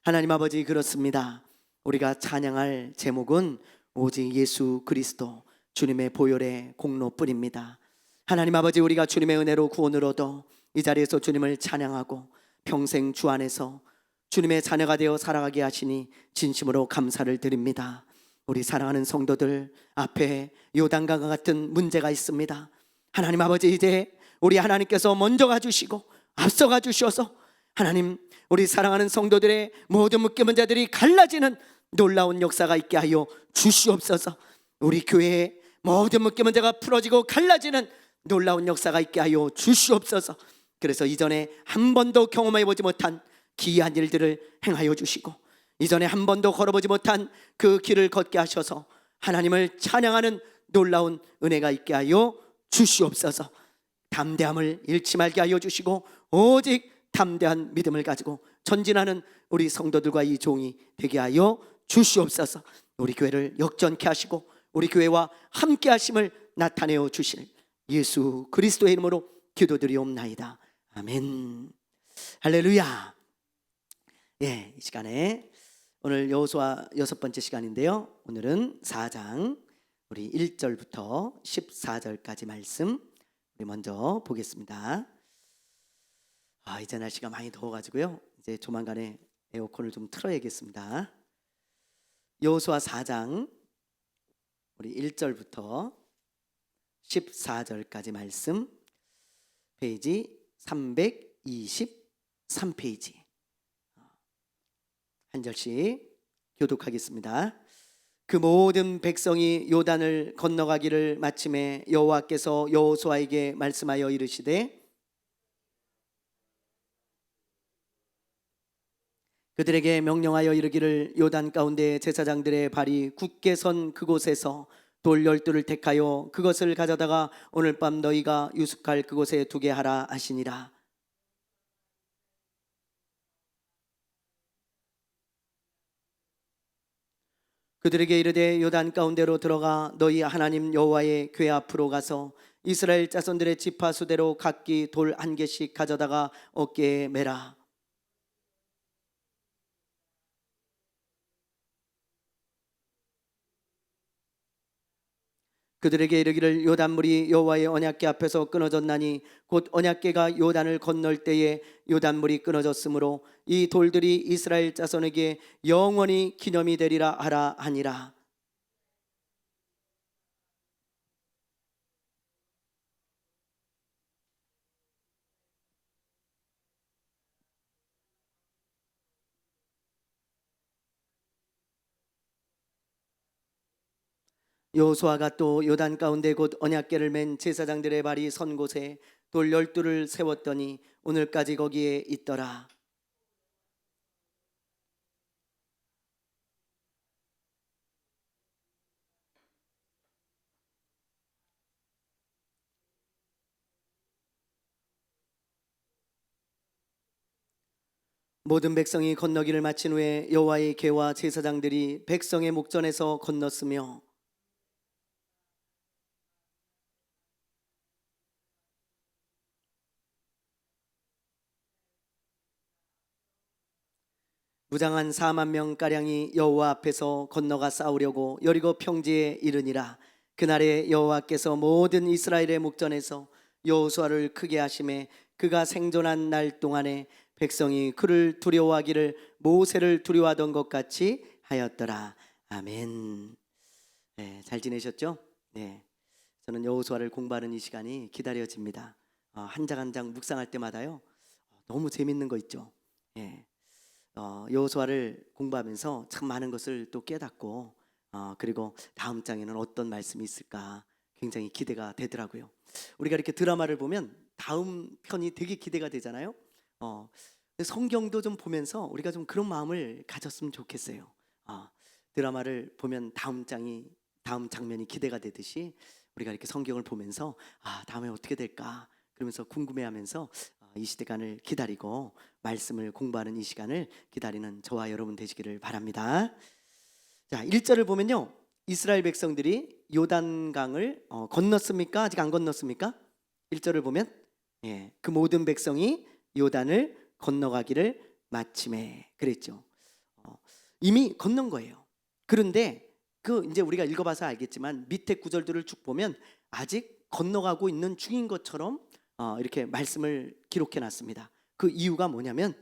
하나님 아버지, 그렇습니다. 우리가 찬양할 제목은 오직 예수 그리스도 주님의 보혈의 공로뿐입니다. 하나님 아버지, 우리가 주님의 은혜로 구원을 얻어 이 자리에서 주님을 찬양하고 평생 주 안에서 주님의 자녀가 되어 살아가게 하시니 진심으로 감사를 드립니다. 우리 사랑하는 성도들 앞에 요단강과 같은 문제가 있습니다. 하나님 아버지, 이제 우리 하나님께서 먼저 가주시고 앞서가 주셔서 하나님, 우리 사랑하는 성도들의 모든 묶인 문제들이 갈라지는 놀라운 역사가 있게 하여 주시옵소서. 우리 교회의 모든 묶인 문제가 풀어지고 갈라지는 놀라운 역사가 있게 하여 주시옵소서. 그래서 이전에 한 번도 경험해보지 못한 기이한 일들을 행하여 주시고 이전에 한 번도 걸어보지 못한 그 길을 걷게 하셔서 하나님을 찬양하는 놀라운 은혜가 있게 하여 주시옵소서. 담대함을 잃지 말게 하여 주시고 오직 담대한 믿음을 가지고 전진하는 우리 성도들과 이 종이 되게 하여 주시옵소서. 우리 교회를 역전케 하시고 우리 교회와 함께 하심을 나타내어 주실 예수 그리스도의 이름으로 기도드리옵나이다. 아멘. 할렐루야. 이 시간에 오늘 여호수아 6번째 시간인데요, 오늘은 4장 우리 1절부터 14절까지 말씀 우리 먼저 보겠습니다. 이제 날씨가 많이 더워가지고요, 이제 조만간에 에어컨을 좀 틀어야겠습니다. 여호수아 4장 우리 1절부터 14절까지 말씀, 페이지 323페이지 한 절씩 교독하겠습니다. 그 모든 백성이 요단을 건너가기를 마침에 여호와께서 여호수아에게 말씀하여 이르시되 그들에게 명령하여 이르기를 요단 가운데 제사장들의 발이 굳게 선 그곳에서 돌 12를 택하여 그것을 가져다가 오늘 밤 너희가 유숙할 그곳에 두게 하라 하시니라. 그들에게 이르되 요단 가운데로 들어가 너희 하나님 여호와의 궤 앞으로 가서 이스라엘 자손들의 지파 수대로 각기 돌 한 개씩 가져다가 어깨에 매라. 그들에게 이르기를 요단물이 여호와의 언약궤 앞에서 끊어졌나니 곧 언약궤가 요단을 건널 때에 요단물이 끊어졌으므로 이 돌들이 이스라엘 자손에게 영원히 기념이 되리라 하라 하니라. 여호수아가 또 요단 가운데 곧 언약궤를 맨 제사장들의 발이 선 곳에 돌 12를 세웠더니 오늘까지 거기에 있더라. 모든 백성이 건너기를 마친 후에 여호와의 궤와 제사장들이 백성의 목전에서 건넜으며 무장한 4만 명 가량이 여호와 앞에서 건너가 싸우려고 여리고 평지에 이르니라. 그날에 여호와께서 모든 이스라엘의 목전에서 여호수아를 크게 하심에 그가 생존한 날 동안에 백성이 그를 두려워하기를 모세를 두려워하던 것 같이 하였더라. 아멘. 잘 지내셨죠? 저는 여호수아를 공부하는 이 시간이 기다려집니다. 한 장 한 장 묵상할 때마다요, 너무 재밌는 거 있죠. 여호수아를 공부하면서 참 많은 것을 또 깨닫고 그리고 다음 장에는 어떤 말씀이 있을까 굉장히 기대가 되더라고요. 우리가 이렇게 드라마를 보면 다음 편이 되게 기대가 되잖아요. 성경도 좀 보면서 우리가 좀 그런 마음을 가졌으면 좋겠어요. 드라마를 보면 다음 장면이 기대가 되듯이 우리가 이렇게 성경을 보면서 다음에 어떻게 될까 그러면서 궁금해하면서 이 시간을 기다리고 말씀을 공부하는 이 시간을 기다리는 저와 여러분 되시기를 바랍니다. 자, 1절을 보면요, 이스라엘 백성들이 요단강을 건넜습니까? 아직 안 건넜습니까? 1절을 보면 그 모든 백성이 요단을 건너가기를 마침에 그랬죠. 이미 건넌 거예요. 그런데 그 이제 우리가 읽어봐서 알겠지만 밑에 구절들을 쭉 보면 아직 건너가고 있는 중인 것처럼 이렇게 말씀을 기록해 놨습니다. 그 이유가 뭐냐면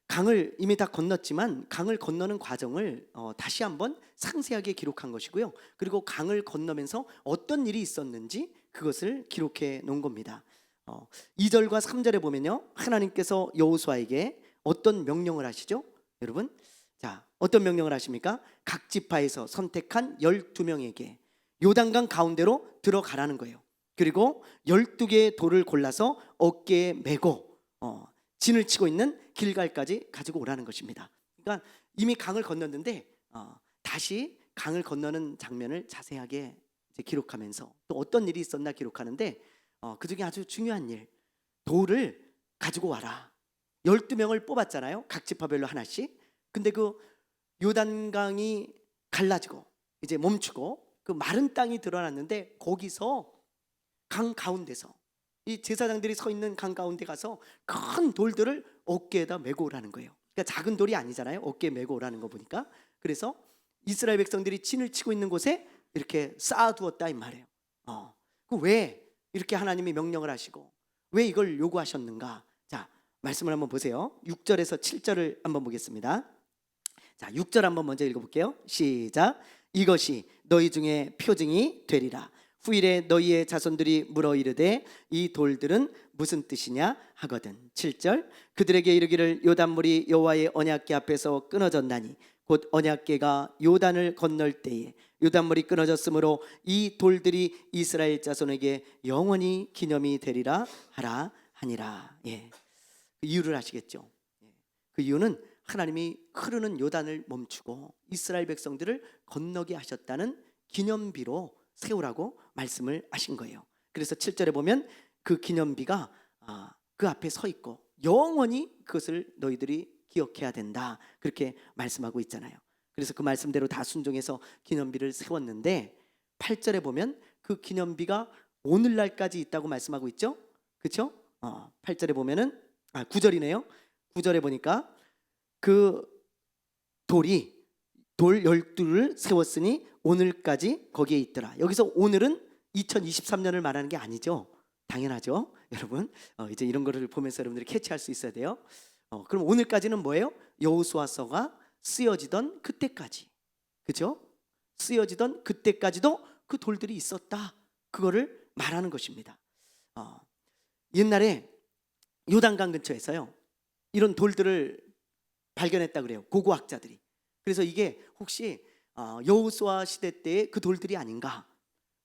강을 이미 다 건넜지만 강을 건너는 과정을 다시 한번 상세하게 기록한 것이고요. 그리고 강을 건너면서 어떤 일이 있었는지 그것을 기록해 놓은 겁니다. 2절과 3절에 보면요, 하나님께서 여호수아에게 어떤 명령을 하시죠? 여러분, 자, 어떤 명령을 하십니까? 각 지파에서 선택한 12명에게 요단강 가운데로 들어가라는 거예요. 그리고 12개의 돌을 골라서 어깨에 메고 진을 치고 있는 길갈까지 가지고 오라는 것입니다. 그러니까 이미 강을 건넜는데 다시 강을 건너는 장면을 자세하게 이제 기록하면서 또 어떤 일이 있었나 기록하는데 그 중에 아주 중요한 일, 돌을 가지고 와라. 12명을 뽑았잖아요. 각 지파별로 하나씩. 근데 그 요단강이 갈라지고 이제 멈추고 그 마른 땅이 드러났는데 거기서 강 가운데서 이 제사장들이 서 있는 강 가운데 가서 큰 돌들을 어깨에다 메고 오라는 거예요. 그러니까 작은 돌이 아니잖아요. 어깨에 메고 오라는 거 보니까. 그래서 이스라엘 백성들이 진을 치고 있는 곳에 이렇게 쌓아두었다 이 말이에요. 그 왜 이렇게 하나님이 명령을 하시고 왜 이걸 요구하셨는가? 자, 말씀을 한번 보세요. 6절에서 7절을 한번 보겠습니다. 자, 6절 한번 먼저 읽어볼게요. 시작. 이것이 너희 중에 표징이 되리라. 후일에 너희의 자손들이 물어 이르되 이 돌들은 무슨 뜻이냐 하거든. 7절. 그들에게 이르기를 요단물이 여호와의 언약궤 앞에서 끊어졌나니 곧 언약궤가 요단을 건널 때에 요단물이 끊어졌으므로 이 돌들이 이스라엘 자손에게 영원히 기념이 되리라 하라 하니라. 예, 그 이유를 아시겠죠? 그 이유는 하나님이 흐르는 요단을 멈추고 이스라엘 백성들을 건너게 하셨다는 기념비로 세우라고 말씀을 하신 거예요. 그래서 7절에 보면 그 기념비가 그 앞에 서 있고 영원히 그것을 너희들이 기억해야 된다, 그렇게 말씀하고 있잖아요. 그래서 그 말씀대로 다 순종해서 기념비를 세웠는데 8절에 보면 그 기념비가 오늘날까지 있다고 말씀하고 있죠. 그렇죠? 8절에 보면은 9절이네요. 9절에 보니까 그 돌 12를 세웠으니 오늘까지 거기에 있더라. 여기서 오늘은 2023년을 말하는 게 아니죠. 당연하죠. 여러분, 이제 이런 거를 보면서 여러분들이 캐치할 수 있어야 돼요. 그럼 오늘까지는 뭐예요? 여호수아서가 쓰여지던 그때까지, 그죠? 쓰여지던 그때까지도 그 돌들이 있었다, 그거를 말하는 것입니다. 옛날에 요단강 근처에서요, 이런 돌들을 발견했다 그래요, 고고학자들이. 그래서 이게 혹시 여호수아 시대 때의 그 돌들이 아닌가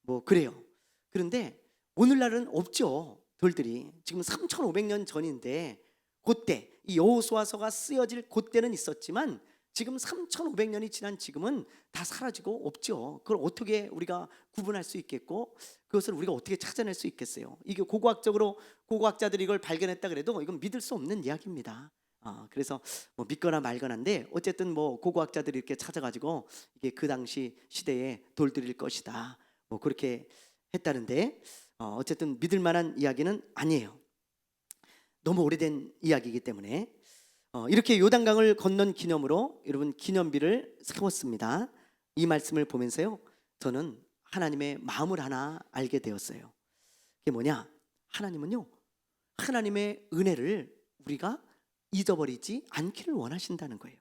뭐 그래요. 그런데 오늘날은 없죠. 돌들이 지금 3,500년 전인데 그때 이 여호수아서가 쓰여질 그때는 있었지만 지금 3,500년이 지난 지금은 다 사라지고 없죠. 그걸 어떻게 우리가 구분할 수 있겠고 그것을 우리가 어떻게 찾아낼 수 있겠어요? 이게 고고학자들이 이걸 발견했다 그래도 이건 믿을 수 없는 이야기입니다. 그래서 뭐 믿거나 말거나인데 어쨌든 뭐 고고학자들이 이렇게 찾아가지고 이게 그 당시 시대의 돌들일 것이다, 뭐 그렇게 했다는데 어쨌든 믿을 만한 이야기는 아니에요. 너무 오래된 이야기이기 때문에 이렇게 요단강을 건넌 기념으로 여러분 기념비를 세웠습니다. 이 말씀을 보면서요, 저는 하나님의 마음을 하나 알게 되었어요. 그게 뭐냐? 하나님은요, 하나님의 은혜를 우리가 잊어버리지 않기를 원하신다는 거예요.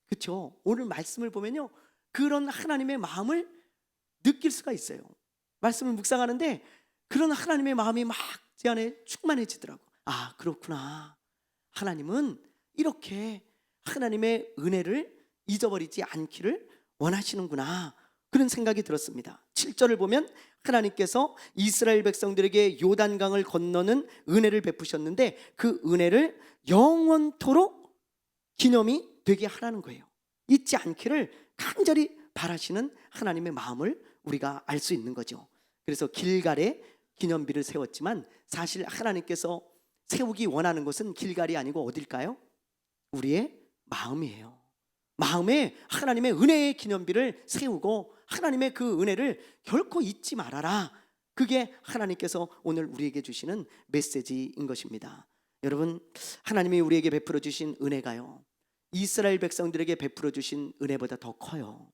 그렇죠? 오늘 말씀을 보면요, 그런 하나님의 마음을 느낄 수가 있어요. 말씀을 묵상하는데 그런 하나님의 마음이 막 제 안에 충만해지더라고. 그렇구나. 하나님은 이렇게 하나님의 은혜를 잊어버리지 않기를 원하시는구나, 그런 생각이 들었습니다. 7절을 보면 하나님께서 이스라엘 백성들에게 요단강을 건너는 은혜를 베푸셨는데 그 은혜를 영원토록 기념이 되게 하라는 거예요. 잊지 않기를 간절히 바라시는 하나님의 마음을 우리가 알 수 있는 거죠. 그래서 길갈에 기념비를 세웠지만 사실 하나님께서 세우기 원하는 것은 길갈이 아니고 어딜까요? 우리의 마음이에요. 마음에 하나님의 은혜의 기념비를 세우고 하나님의 그 은혜를 결코 잊지 말아라. 그게 하나님께서 오늘 우리에게 주시는 메시지인 것입니다. 여러분, 하나님이 우리에게 베풀어 주신 은혜가요, 이스라엘 백성들에게 베풀어 주신 은혜보다 더 커요.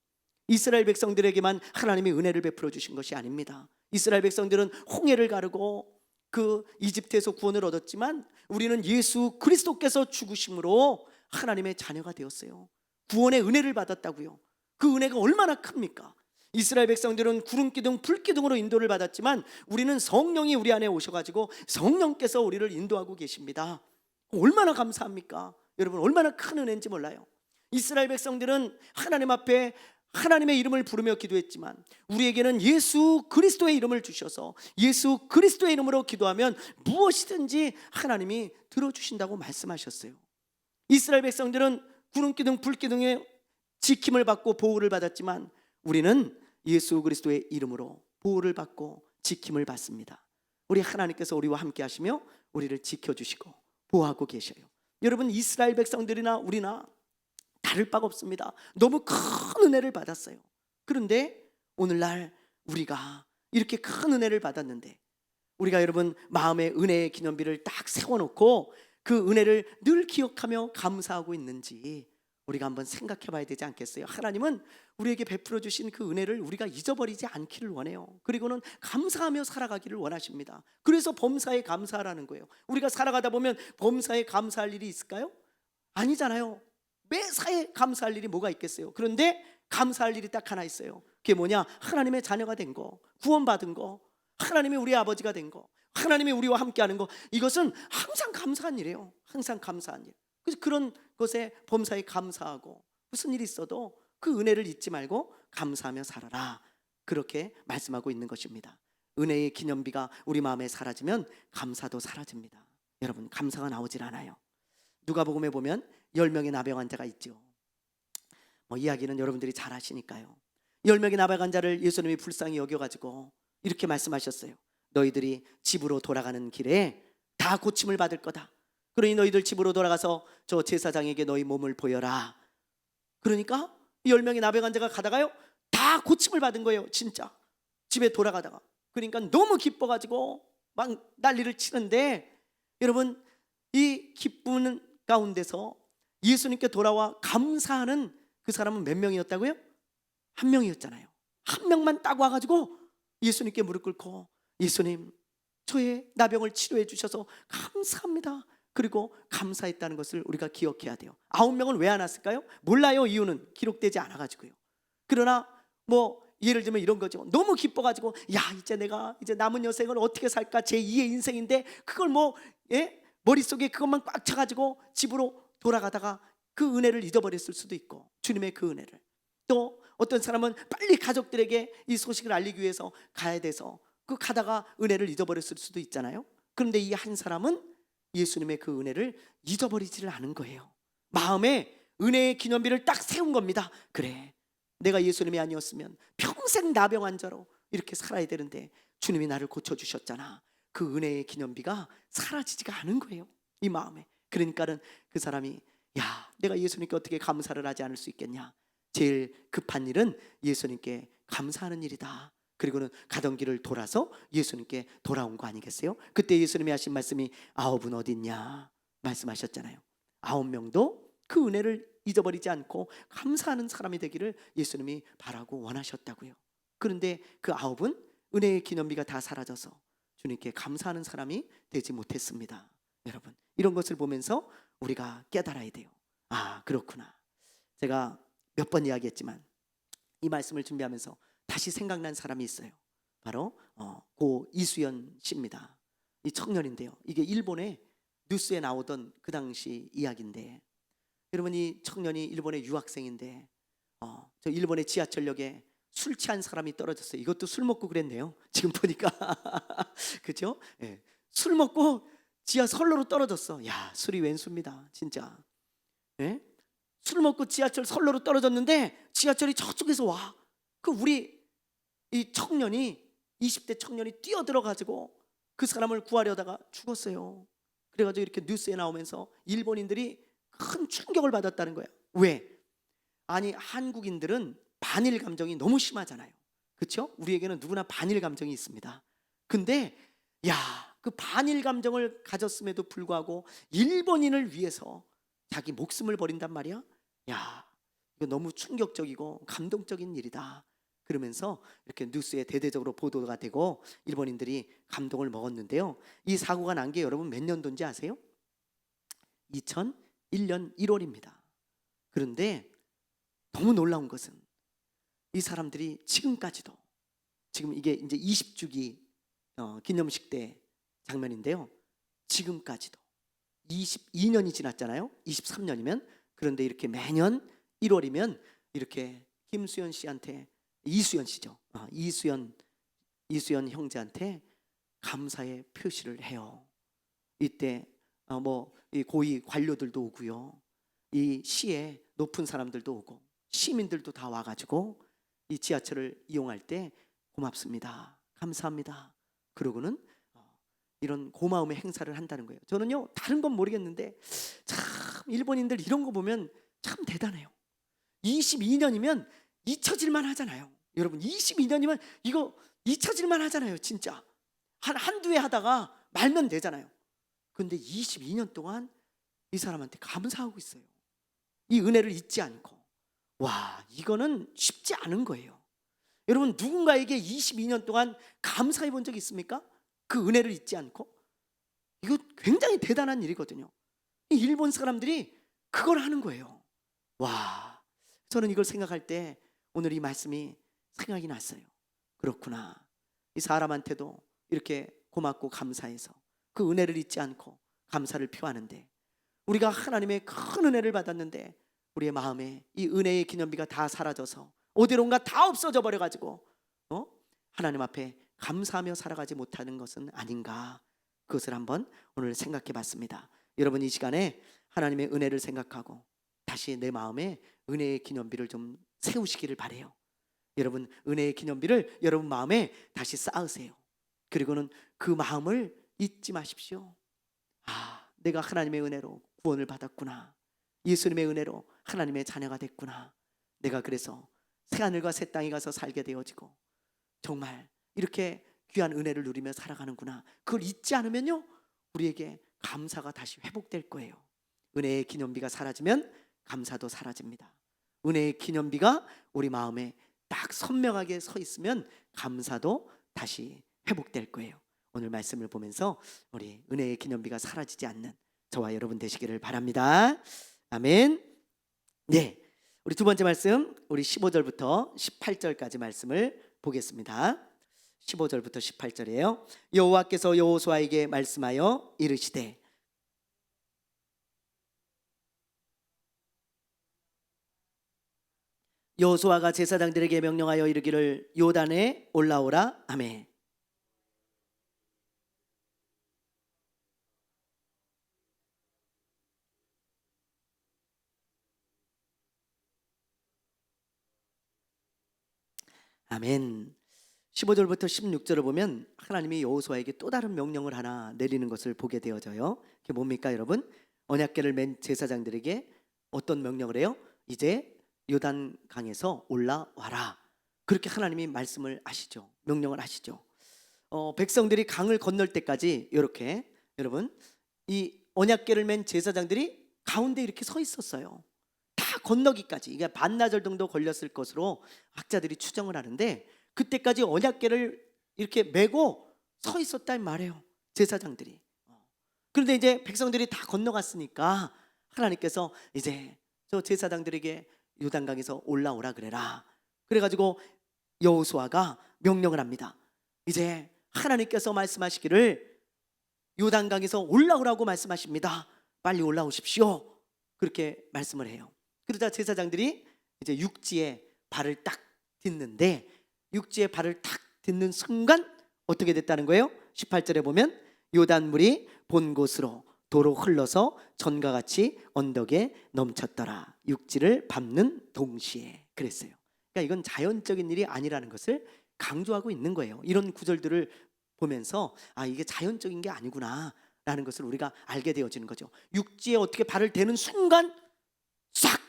이스라엘 백성들에게만 하나님이 은혜를 베풀어 주신 것이 아닙니다. 이스라엘 백성들은 홍해를 가르고 그 이집트에서 구원을 얻었지만 우리는 예수 그리스도께서 죽으심으로 하나님의 자녀가 되었어요. 구원의 은혜를 받았다고요. 그 은혜가 얼마나 큽니까? 이스라엘 백성들은 구름기둥 불기둥으로 인도를 받았지만 우리는 성령이 우리 안에 오셔가지고 성령께서 우리를 인도하고 계십니다. 얼마나 감사합니까? 여러분, 얼마나 큰 은혜인지 몰라요. 이스라엘 백성들은 하나님 앞에 하나님의 이름을 부르며 기도했지만 우리에게는 예수 그리스도의 이름을 주셔서 예수 그리스도의 이름으로 기도하면 무엇이든지 하나님이 들어주신다고 말씀하셨어요. 이스라엘 백성들은 구름기둥 불기둥의 지킴을 받고 보호를 받았지만 우리는 예수 그리스도의 이름으로 보호를 받고 지킴을 받습니다. 우리 하나님께서 우리와 함께 하시며 우리를 지켜주시고 보호하고 계셔요. 여러분, 이스라엘 백성들이나 우리나 다를 바가 없습니다. 너무 큰 은혜를 받았어요. 그런데 오늘날 우리가 이렇게 큰 은혜를 받았는데 우리가 여러분 마음의 은혜의 기념비를 딱 세워놓고 그 은혜를 늘 기억하며 감사하고 있는지 우리가 한번 생각해 봐야 되지 않겠어요? 하나님은 우리에게 베풀어 주신 그 은혜를 우리가 잊어버리지 않기를 원해요. 그리고는 감사하며 살아가기를 원하십니다. 그래서 범사에 감사하라는 거예요. 우리가 살아가다 보면 범사에 감사할 일이 있을까요? 아니잖아요. 매사에 감사할 일이 뭐가 있겠어요? 그런데 감사할 일이 딱 하나 있어요. 그게 뭐냐? 하나님의 자녀가 된 거, 구원받은 거, 하나님이 우리 아버지가 된 거, 하나님이 우리와 함께하는 거, 이것은 항상 감사한 일이에요. 항상 감사한 일. 그래서 그런 것에 범사에 감사하고 무슨 일이 있어도 그 은혜를 잊지 말고 감사하며 살아라, 그렇게 말씀하고 있는 것입니다. 은혜의 기념비가 우리 마음에 사라지면 감사도 사라집니다. 여러분, 감사가 나오질 않아요. 누가복음에 보면 10명의 나병 환자가 있죠. 이야기는 여러분들이 잘 아시니까요. 10명의 나병 환자를 예수님이 불쌍히 여겨가지고 이렇게 말씀하셨어요. 너희들이 집으로 돌아가는 길에 다 고침을 받을 거다. 그러니 너희들 집으로 돌아가서 저 제사장에게 너희 몸을 보여라. 그러니까 10명의 나병 환자가 가다가요 다 고침을 받은 거예요. 진짜 집에 돌아가다가. 그러니까 너무 기뻐가지고 막 난리를 치는데 여러분, 이 기쁨은 가운데서 예수님께 돌아와 감사하는 그 사람은 몇 명이었다고요? 한 명이었잖아요. 한 명만 딱 와가지고 예수님께 무릎 꿇고 예수님, 저의 나병을 치료해 주셔서 감사합니다. 그리고 감사했다는 것을 우리가 기억해야 돼요. 9명은 왜 안 왔을까요? 몰라요. 이유는 기록되지 않아가지고요. 그러나 예를 들면 이런 거죠. 너무 기뻐가지고 이제 내가 이제 남은 여생을 어떻게 살까, 제2의 인생인데 그걸 머릿속에 그것만 꽉 차가지고 집으로 돌아가다가 그 은혜를 잊어버렸을 수도 있고, 주님의 그 은혜를. 또 어떤 사람은 빨리 가족들에게 이 소식을 알리기 위해서 가야 돼서 그 가다가 은혜를 잊어버렸을 수도 있잖아요. 그런데 이 한 사람은 예수님의 그 은혜를 잊어버리지를 않은 거예요. 마음에 은혜의 기념비를 딱 세운 겁니다. 그래, 내가 예수님이 아니었으면 평생 나병 환자로 이렇게 살아야 되는데 주님이 나를 고쳐주셨잖아. 그 은혜의 기념비가 사라지지가 않은 거예요, 이 마음에. 그러니까는 그 사람이 내가 예수님께 어떻게 감사를 하지 않을 수 있겠냐. 제일 급한 일은 예수님께 감사하는 일이다. 그리고는 가던 길을 돌아서 예수님께 돌아온 거 아니겠어요? 그때 예수님이 하신 말씀이 9은 어디 있냐 말씀하셨잖아요. 9명도 그 은혜를 잊어버리지 않고 감사하는 사람이 되기를 예수님이 바라고 원하셨다고요. 그런데 그 9은 은혜의 기념비가 다 사라져서 주님께 감사하는 사람이 되지 못했습니다. 여러분, 이런 것을 보면서 우리가 깨달아야 돼요. 그렇구나. 제가 몇 번 이야기했지만 이 말씀을 준비하면서 다시 생각난 사람이 있어요. 바로 고 이수연 씨입니다. 이 청년인데요, 이게 일본의 뉴스에 나오던 그 당시 이야기인데, 여러분, 이 청년이 일본의 유학생인데 저 일본의 지하철역에 술 취한 사람이 떨어졌어요. 이것도 술 먹고 그랬네요, 지금 보니까. 그죠? 네. 술 먹고 지하 선로로 떨어졌어. 술이 웬수입니다, 진짜. 네? 술 먹고 지하철 선로로 떨어졌는데 지하철이 저쪽에서 와. 우리 이 청년이 20대 청년이 뛰어들어가지고 그 사람을 구하려다가 죽었어요. 그래가지고 이렇게 뉴스에 나오면서 일본인들이 큰 충격을 받았다는 거야. 왜? 아니, 한국인들은 반일 감정이 너무 심하잖아요. 그렇죠? 우리에게는 누구나 반일 감정이 있습니다. 근데 그 반일 감정을 가졌음에도 불구하고 일본인을 위해서 자기 목숨을 버린단 말이야. 야, 이거 너무 충격적이고 감동적인 일이다. 그러면서 이렇게 뉴스에 대대적으로 보도가 되고 일본인들이 감동을 먹었는데요. 이 사고가 난 게 여러분 몇 년도인지 아세요? 2001년 1월입니다. 그런데 너무 놀라운 것은 이 사람들이 지금까지도, 지금 이게 이제 20주기 기념식 때 장면인데요. 지금까지도 22년이 지났잖아요. 23년이면. 그런데 이렇게 매년 1월이면 이렇게 김수현 씨한테, 이수연 씨죠. 이수연 형제한테 감사의 표시를 해요. 이때 이 고위 관료들도 오고요. 이 시의 높은 사람들도 오고 시민들도 다 와가지고 이 지하철을 이용할 때 고맙습니다, 감사합니다, 그러고는 이런 고마움의 행사를 한다는 거예요. 저는요, 다른 건 모르겠는데 참 일본인들 이런 거 보면 참 대단해요. 22년이면 잊혀질만 하잖아요. 여러분 22년이면 이거 잊혀질만 하잖아요. 진짜 한두 해 하다가 말면 되잖아요. 근데 22년 동안 이 사람한테 감사하고 있어요. 이 은혜를 잊지 않고. 와, 이거는 쉽지 않은 거예요. 여러분 누군가에게 22년 동안 감사해 본 적 있습니까? 그 은혜를 잊지 않고. 이거 굉장히 대단한 일이거든요. 이 일본 사람들이 그걸 하는 거예요. 와, 저는 이걸 생각할 때 오늘 이 말씀이 생각이 났어요. 그렇구나, 이 사람한테도 이렇게 고맙고 감사해서 그 은혜를 잊지 않고 감사를 표하는데, 우리가 하나님의 큰 은혜를 받았는데 우리의 마음에 이 은혜의 기념비가 다 사라져서 어디론가 다 없어져 버려가지고 하나님 앞에 감사하며 살아가지 못하는 것은 아닌가, 그것을 한번 오늘 생각해 봤습니다. 여러분 이 시간에 하나님의 은혜를 생각하고 다시 내 마음에 은혜의 기념비를 좀 세우시기를 바래요. 여러분 은혜의 기념비를 여러분 마음에 다시 쌓으세요. 그리고는 그 마음을 잊지 마십시오. 내가 하나님의 은혜로 구원을 받았구나, 예수님의 은혜로 하나님의 자녀가 됐구나, 내가 그래서 새하늘과 새 땅에 가서 살게 되어지고 정말 이렇게 귀한 은혜를 누리며 살아가는구나, 그걸 잊지 않으면요, 우리에게 감사가 다시 회복될 거예요. 은혜의 기념비가 사라지면 감사도 사라집니다. 은혜의 기념비가 우리 마음에 딱 선명하게 서 있으면 감사도 다시 회복될 거예요. 오늘 말씀을 보면서 우리 은혜의 기념비가 사라지지 않는 저와 여러분 되시기를 바랍니다. 아멘. 네, 우리 두 번째 말씀, 우리 15절부터 18절까지 말씀을 보겠습니다. 15절부터 18절이에요. 여호와께서 여호수아에게 말씀하여 이르시되, 여호수아가 제사장들에게 명령하여 이르기를 요단에 올라오라 하매, 아멘. 15절부터 16절을 보면 하나님이 여호수아에게 또 다른 명령을 하나 내리는 것을 보게 되어져요. 그게 뭡니까 여러분? 언약궤를 맨 제사장들에게 어떤 명령을 해요? 이제 요단강에서 올라와라, 그렇게 하나님이 말씀을 하시죠. 명령을 하시죠. 백성들이 강을 건널 때까지 이렇게, 여러분 이 언약궤를 맨 제사장들이 가운데 이렇게 서 있었어요. 다 건너기까지. 이게 반나절 정도 걸렸을 것으로 학자들이 추정을 하는데, 그때까지 언약궤를 이렇게 메고 서 있었단 말이에요, 제사장들이. 그런데 이제 백성들이 다 건너갔으니까 하나님께서 이제 저 제사장들에게 요단강에서 올라오라 그래라. 그래가지고 여호수아가 명령을 합니다. 이제 하나님께서 말씀하시기를 요단강에서 올라오라고 말씀하십니다. 빨리 올라오십시오, 그렇게 말씀을 해요. 그러자 제사장들이 이제 육지에 발을 딱 딛는데, 육지에 발을 딱 딛는 순간 어떻게 됐다는 거예요? 18절에 보면 요단물이 본 곳으로 도로 흘러서 전과 같이 언덕에 넘쳤더라. 육지를 밟는 동시에, 그랬어요. 그러니까 이건 자연적인 일이 아니라는 것을 강조하고 있는 거예요. 이런 구절들을 보면서 이게 자연적인 게 아니구나 라는 것을 우리가 알게 되어지는 거죠. 육지에 어떻게 발을 대는 순간 싹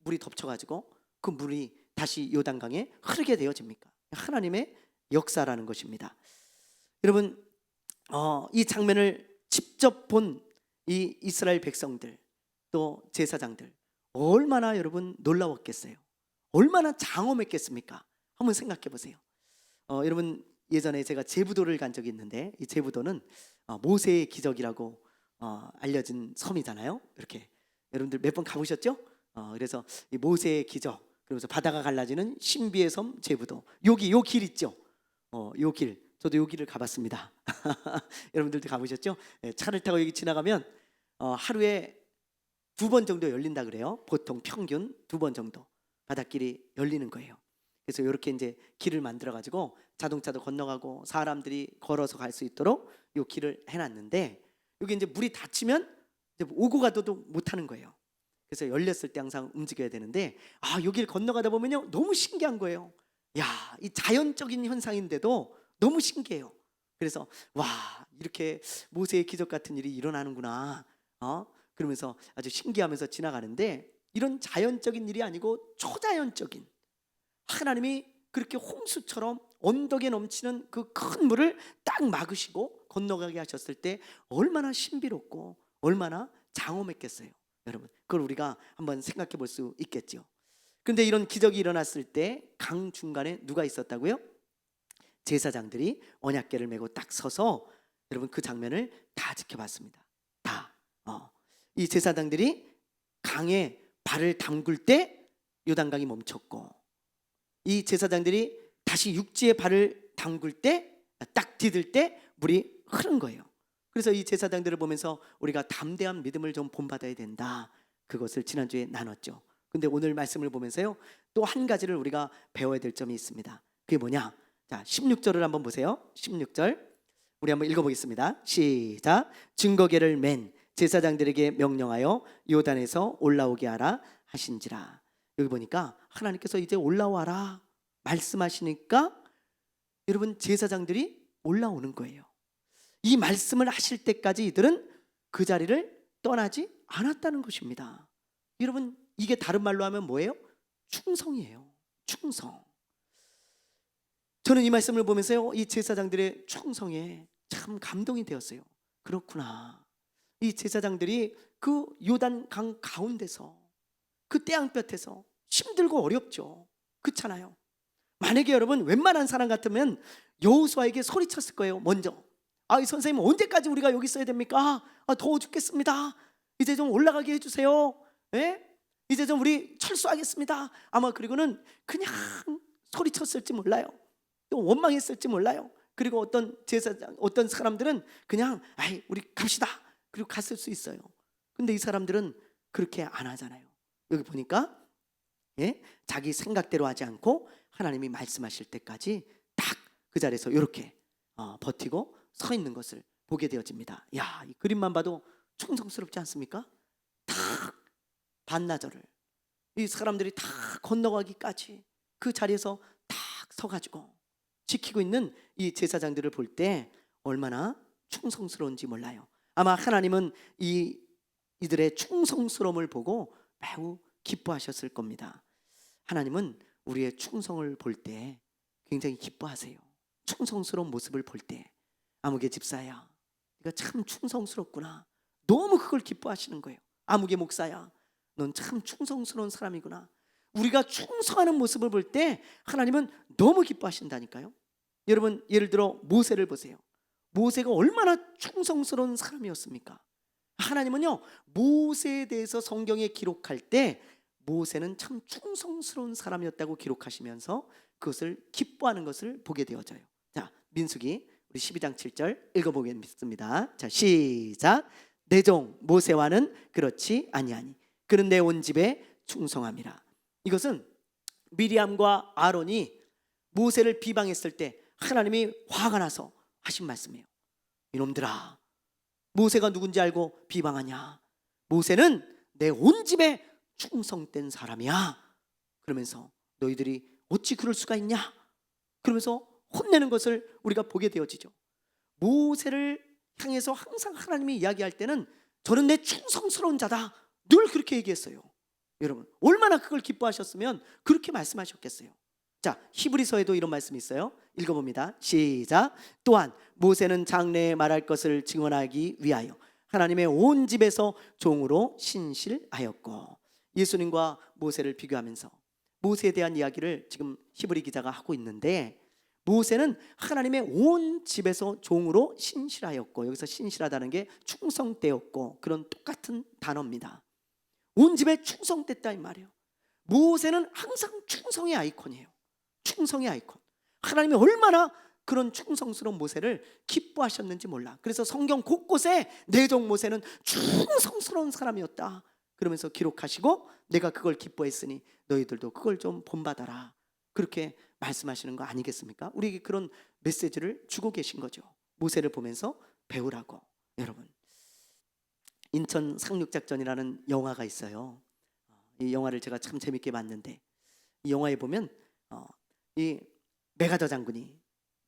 물이 덮쳐가지고 그 물이 다시 요단강에 흐르게 되어집니까? 하나님의 역사라는 것입니다. 여러분 이 장면을 직접 본 이 이스라엘 백성들, 또 제사장들 얼마나 여러분 놀라웠겠어요. 얼마나 장엄했겠습니까? 한번 생각해 보세요. 여러분 예전에 제가 제부도를 간 적이 있는데 이 제부도는 모세의 기적이라고 알려진 섬이잖아요. 이렇게 여러분들 몇 번 가보셨죠? 그래서 이 모세의 기적, 그러면서 바다가 갈라지는 신비의 섬 제부도, 여기 요 길 있죠? 요 길, 저도 요 길을 가봤습니다. 여러분들도 가보셨죠? 차를 타고 여기 지나가면 하루에 2번 정도 열린다 그래요. 보통 평균 2번 정도 바닷길이 열리는 거예요. 그래서 이렇게 이제 길을 만들어 가지고 자동차도 건너가고 사람들이 걸어서 갈 수 있도록 이 길을 해놨는데, 여기 이제 물이 닫히면 이제 오고 가도 못하는 거예요. 그래서 열렸을 때 항상 움직여야 되는데, 여길 건너가다 보면요 너무 신기한 거예요. 이 자연적인 현상인데도 너무 신기해요. 그래서 와, 이렇게 모세의 기적 같은 일이 일어나는구나. 그러면서 아주 신기하면서 지나가는데, 이런 자연적인 일이 아니고 초자연적인, 하나님이 그렇게 홍수처럼 언덕에 넘치는 그 큰 물을 딱 막으시고 건너가게 하셨을 때 얼마나 신비롭고 얼마나 장엄했겠어요. 여러분, 그걸 우리가 한번 생각해 볼 수 있겠죠. 그런데 이런 기적이 일어났을 때 강 중간에 누가 있었다고요? 제사장들이 언약궤를 메고 딱 서서 여러분 그 장면을 다 지켜봤습니다. 다. 이 제사장들이 강에 발을 담글 때 요단강이 멈췄고, 이 제사장들이 다시 육지에 발을 담글 때, 딱 디딜 때 물이 흐른 거예요. 그래서 이 제사장들을 보면서 우리가 담대한 믿음을 좀 본받아야 된다, 그것을 지난주에 나눴죠. 근데 오늘 말씀을 보면서요 또 한 가지를 우리가 배워야 될 점이 있습니다. 그게 뭐냐? 자, 16절을 한번 보세요. 16절 우리 한번 읽어보겠습니다. 시작. 증거궤를 맨 제사장들에게 명령하여 요단에서 올라오게 하라 하신지라. 여기 보니까 하나님께서 이제 올라와라 말씀하시니까 여러분 제사장들이 올라오는 거예요. 이 말씀을 하실 때까지 이들은 그 자리를 떠나지 않았다는 것입니다. 여러분, 이게 다른 말로 하면 뭐예요? 충성이에요. 충성. 저는 이 말씀을 보면서요 이 제사장들의 충성에 참 감동이 되었어요. 그렇구나. 이 제사장들이 그 요단강 가운데서, 그 태양볕에서 힘들고 어렵죠. 그렇잖아요. 만약에 여러분 웬만한 사람 같으면 여호수아에게 소리쳤을 거예요. 먼저, 이 선생님 언제까지 우리가 여기 있어야 됩니까? 더워 죽겠습니다. 이제 좀 올라가게 해주세요. 이제 좀 우리 철수하겠습니다. 아마 그리고는 그냥 소리쳤을지 몰라요. 또 원망했을지 몰라요. 그리고 어떤 제사장, 어떤 사람들은 그냥 우리 갑시다 그리고 갔을 수 있어요. 근데 이 사람들은 그렇게 안 하잖아요. 여기 보니까 자기 생각대로 하지 않고 하나님이 말씀하실 때까지 딱 그 자리에서 이렇게 버티고 서 있는 것을 보게 되어집니다. 이 그림만 봐도 충성스럽지 않습니까? 딱 반나절을 이 사람들이 다 건너가기까지 그 자리에서 딱 서가지고 지키고 있는 이 제사장들을 볼 때 얼마나 충성스러운지 몰라요. 아마 하나님은 이들의 충성스러움을 보고 매우 기뻐하셨을 겁니다. 하나님은 우리의 충성을 볼 때 굉장히 기뻐하세요. 충성스러운 모습을 볼 때, 아무개 집사야, 네가 참 충성스럽구나, 너무 그걸 기뻐하시는 거예요. 아무개 목사야, 넌 참 충성스러운 사람이구나. 우리가 충성하는 모습을 볼 때 하나님은 너무 기뻐하신다니까요. 여러분, 예를 들어 모세를 보세요. 모세가 얼마나 충성스러운 사람이었습니까? 하나님은요 모세에 대해서 성경에 기록할 때 모세는 참 충성스러운 사람이었다고 기록하시면서 그것을 기뻐하는 것을 보게 되어져요. 자, 민수기 우리 12장 7절 읽어보겠습니다. 자, 시작. 내 종 모세와는 그렇지 아니하니 그는 내 온 집에 충성함이라. 이것은 미리암과 아론이 모세를 비방했을 때 하나님이 화가 나서 하신 말씀이에요. 이놈들아, 모세가 누군지 알고 비방하냐? 모세는 내 온 집에 충성된 사람이야. 그러면서 너희들이 어찌 그럴 수가 있냐? 그러면서 혼내는 것을 우리가 보게 되어지죠. 모세를 향해서 항상 하나님이 이야기할 때는 저는 내 충성스러운 자다, 늘 그렇게 얘기했어요. 여러분, 얼마나 그걸 기뻐하셨으면 그렇게 말씀하셨겠어요. 자, 히브리서에도 이런 말씀이 있어요. 읽어봅니다. 시작. 또한 모세는 장래에 말할 것을 증언하기 위하여 하나님의 온 집에서 종으로 신실하였고. 예수님과 모세를 비교하면서 모세에 대한 이야기를 지금 히브리 기자가 하고 있는데, 모세는 하나님의 온 집에서 종으로 신실하였고, 여기서 신실하다는 게 충성되었고, 그런 똑같은 단어입니다. 온 집에 충성됐다 이 말이에요. 모세는 항상 충성의 아이콘이에요. 충성의 아이콘. 하나님이 얼마나 그런 충성스러운 모세를 기뻐하셨는지 몰라. 그래서 성경 곳곳에 내 종 모세는 충성스러운 사람이었다 그러면서 기록하시고, 내가 그걸 기뻐했으니 너희들도 그걸 좀 본받아라, 그렇게 말씀하시는 거 아니겠습니까? 우리에게 그런 메시지를 주고 계신 거죠. 모세를 보면서 배우라고. 여러분, 인천 상륙작전이라는 영화가 있어요. 이 영화를 제가 참 재밌게 봤는데, 이 영화에 보면 이 메가더 장군이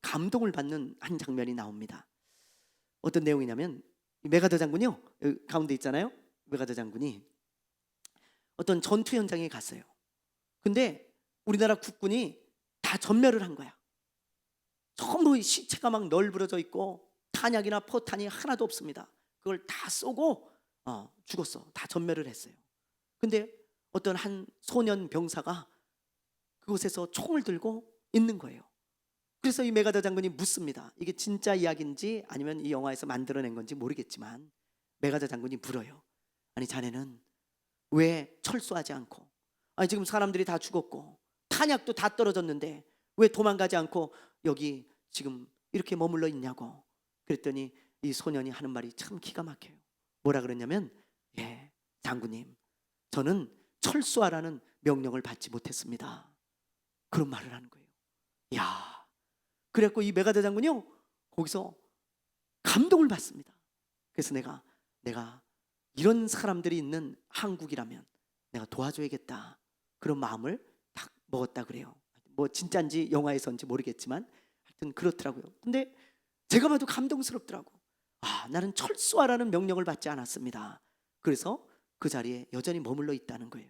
감동을 받는 한 장면이 나옵니다. 어떤 내용이냐면, 이 메가더 장군이요, 여기 가운데 있잖아요. 메가더 장군이 어떤 전투 현장에 갔어요. 근데 우리나라 국군이 다 전멸을 한 거야. 전부 시체가 막 널브러져 있고 탄약이나 포탄이 하나도 없습니다. 그걸 다 쏘고 죽었어. 다 전멸을 했어요. 근데 어떤 한 소년 병사가 그곳에서 총을 들고 있는 거예요. 그래서 이 메가더 장군이 묻습니다. 이게 진짜 이야기인지 아니면 이 영화에서 만들어낸 건지 모르겠지만, 메가더 장군이 물어요. 아니, 자네는 왜 철수하지 않고, 아니 지금 사람들이 다 죽었고 탄약도 다 떨어졌는데 왜 도망가지 않고 여기 지금 이렇게 머물러 있냐고. 그랬더니 이 소년이 하는 말이 참 기가 막혀요. 뭐라 그랬냐면, 예, 장군님, 저는 철수하라는 명령을 받지 못했습니다, 그런 말을 하는 거예요. 야, 그래갖고 이 메가더 장군이요, 거기서 감동을 받습니다. 그래서 내가 이런 사람들이 있는 한국이라면 내가 도와줘야겠다, 그런 마음을 딱 먹었다 그래요. 뭐 진짜인지 영화에서인지 모르겠지만 하여튼 그렇더라고요. 근데 제가 봐도 감동스럽더라고. 나는 철수하라는 명령을 받지 않았습니다. 그래서 그 자리에 여전히 머물러 있다는 거예요.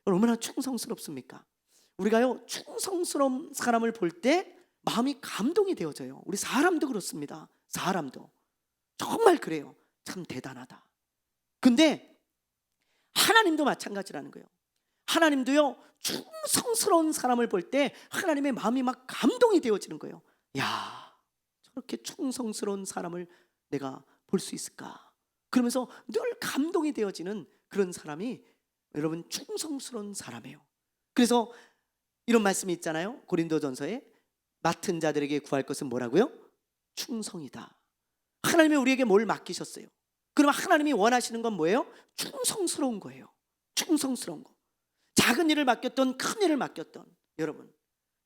얼마나 충성스럽습니까? 우리가요, 충성스러운 사람을 볼 때 마음이 감동이 되어져요. 우리 사람도 그렇습니다. 사람도 정말 그래요. 참 대단하다. 근데 하나님도 마찬가지라는 거예요. 하나님도요, 충성스러운 사람을 볼 때 하나님의 마음이 막 감동이 되어지는 거예요. 야, 저렇게 충성스러운 사람을 내가 볼 수 있을까? 그러면서 늘 감동이 되어지는 그런 사람이 여러분 충성스러운 사람이에요. 그래서 이런 말씀이 있잖아요. 고린도전서에 맡은 자들에게 구할 것은 뭐라고요? 충성이다. 하나님이 우리에게 뭘 맡기셨어요? 그럼 하나님이 원하시는 건 뭐예요? 충성스러운 거예요. 충성스러운 거. 작은 일을 맡겼던 큰 일을 맡겼던, 여러분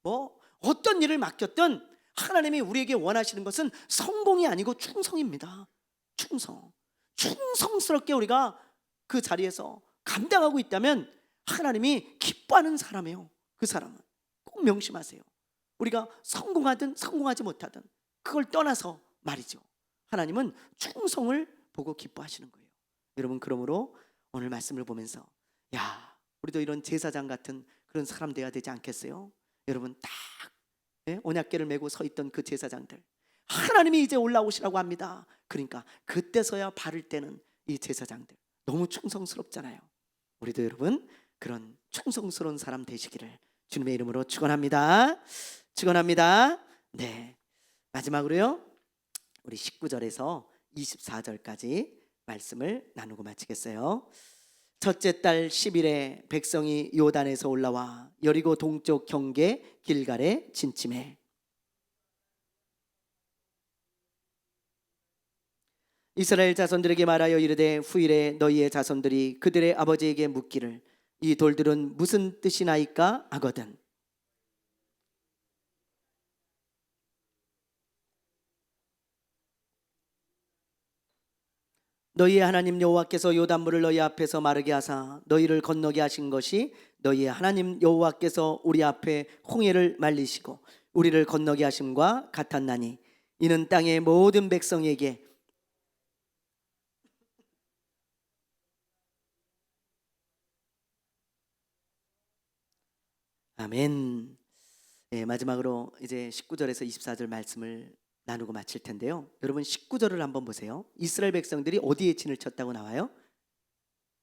뭐 어떤 일을 맡겼던 하나님이 우리에게 원하시는 것은 성공이 아니고 충성입니다. 충성스럽게 우리가 그 자리에서 감당하고 있다면 하나님이 기뻐하는 사람이에요. 그 사람은 꼭 명심하세요. 우리가 성공하든 성공하지 못하든 그걸 떠나서 말이죠, 하나님은 충성을 보고 기뻐하시는 거예요. 여러분, 그러므로 오늘 말씀을 보면서, 야, 우리도 이런 제사장 같은 그런 사람 돼야 되지 않겠어요? 여러분, 딱 언약궤를 메고 서 있던 그 제사장들, 하나님이 이제 올라오시라고 합니다. 그러니까 그때서야 바를 때는 이 제사장들 너무 충성스럽잖아요. 우리도 여러분 그런 충성스러운 사람 되시기를 주님의 이름으로 축원합니다. 축원합니다. 네, 마지막으로요, 우리 19절에서 24절까지 말씀을 나누고 마치겠어요. 첫째 달 10일에 백성이 요단에서 올라와 여리고 동쪽 경계 길갈에 진침해 이스라엘 자손들에게 말하여 이르되, 후일에 너희의 자손들이 그들의 아버지에게 묻기를 이 돌들은 무슨 뜻이나이까 하거든 너희의 하나님 여호와께서 요단물을 너희 앞에서 마르게 하사 너희를 건너게 하신 것이 너희의 하나님 여호와께서 우리 앞에 홍해를 말리시고 우리를 건너게 하심과 같았나니, 이는 땅의 모든 백성에게 아멘. 네, 마지막으로 이제 19절에서 24절 말씀을 나누고 마칠 텐데요. 여러분 19절을 한번 보세요. 이스라엘 백성들이 어디에 진을 쳤다고 나와요?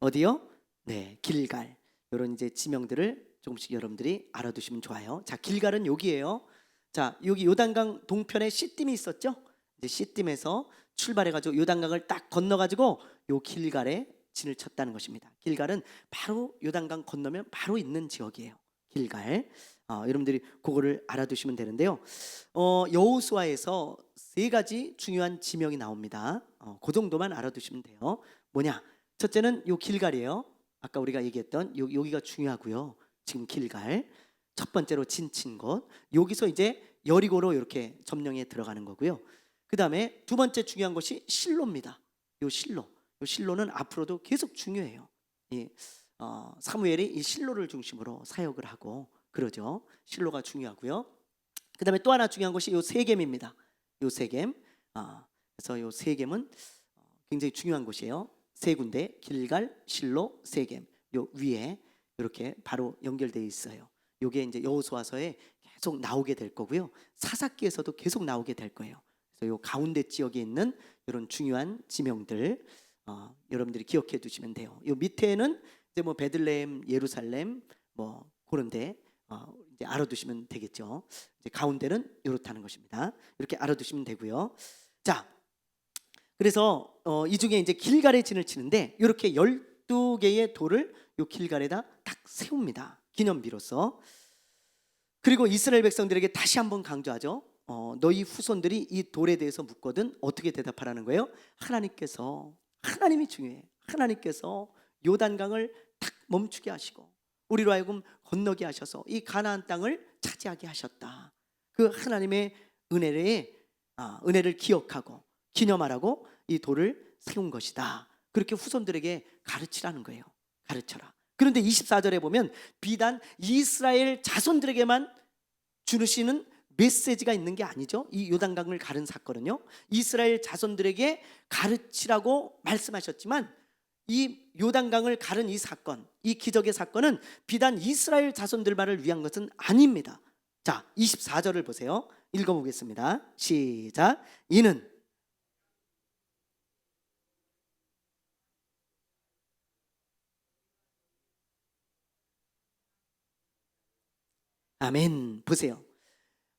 어디요? 네, 길갈. 이런 이제 지명들을 조금씩 여러분들이 알아두시면 좋아요. 자, 길갈은 여기예요. 자, 여기 요단강 동편에 시딤이 있었죠? 이제 시딤에서 출발해가지고 요단강을 딱 건너가지고 요 길갈에 진을 쳤다는 것입니다. 길갈은 바로 요단강 건너면 바로 있는 지역이에요. 길갈. 여러분들이 그거를 알아두시면 되는데요. 여호수아에서 세 가지 중요한 지명이 나옵니다. 그 정도만 알아두시면 돼요. 뭐냐? 첫째는 요 길갈이에요. 아까 우리가 얘기했던 여기가 중요하고요. 지금 길갈. 첫 번째로 진친 곳. 여기서 이제 여리고로 이렇게 점령에 들어가는 거고요. 그 다음에 두 번째 중요한 것이 실로입니다. 요 실로. 요 실로는 앞으로도 계속 중요해요. 사무엘이 이 실로를 중심으로 사역을 하고 그러죠. 실로가 중요하고요. 그 다음에 또 하나 중요한 것이 요 세겜입니다. 요 세겜. 그래서 요 세겜은 굉장히 중요한 곳이에요. 세 군데, 길갈, 실로, 세겜. 요 위에 이렇게 바로 연결되어 있어요. 요게 이제 여호수아서에 계속 나오게 될 거고요. 사사기에서도 계속 나오게 될 거예요. 그래서 요 가운데 지역에 있는 이런 중요한 지명들 여러분들이 기억해 두시면 돼요. 요 밑에는 이제 뭐 베들레헴, 예루살렘 뭐 그런데 이제 알아두시면 되겠죠. 이제 가운데는 이렇다는 것입니다. 이렇게 알아두시면 되고요. 자, 그래서 이 중에 이제 길갈에 진을 치는데 이렇게 12개의 돌을 요 길갈에다 딱 세웁니다. 기념비로서. 그리고 이스라엘 백성들에게 다시 한번 강조하죠. 너희 후손들이 이 돌에 대해서 묻거든 어떻게 대답하라는 거예요? 하나님이 중요해. 하나님께서 요단강을 딱 멈추게 하시고 우리로 하여금 건너게 하셔서 이 가나안 땅을 차지하게 하셨다. 그 하나님의 은혜를 기억하고 기념하라고 이 돌을 세운 것이다. 그렇게 후손들에게 가르치라는 거예요. 가르쳐라. 그런데 24절에 보면 비단 이스라엘 자손들에게만 주시는 메시지가 있는 게 아니죠. 이 요단강을 가른 사건은요, 이스라엘 자손들에게 가르치라고 말씀하셨지만 이 요단강을 가른 이 사건, 이 기적의 사건은 비단 이스라엘 자손들만을 위한 것은 아닙니다. 자, 24절을 보세요. 읽어보겠습니다. 시작. 이는 아멘. 보세요.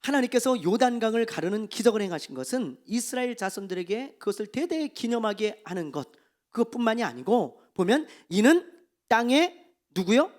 하나님께서 요단강을 가르는 기적을 행하신 것은 이스라엘 자손들에게 그것을 대대에 기념하게 하는 것, 그것뿐만이 아니고 보면 이는 땅에 누구요?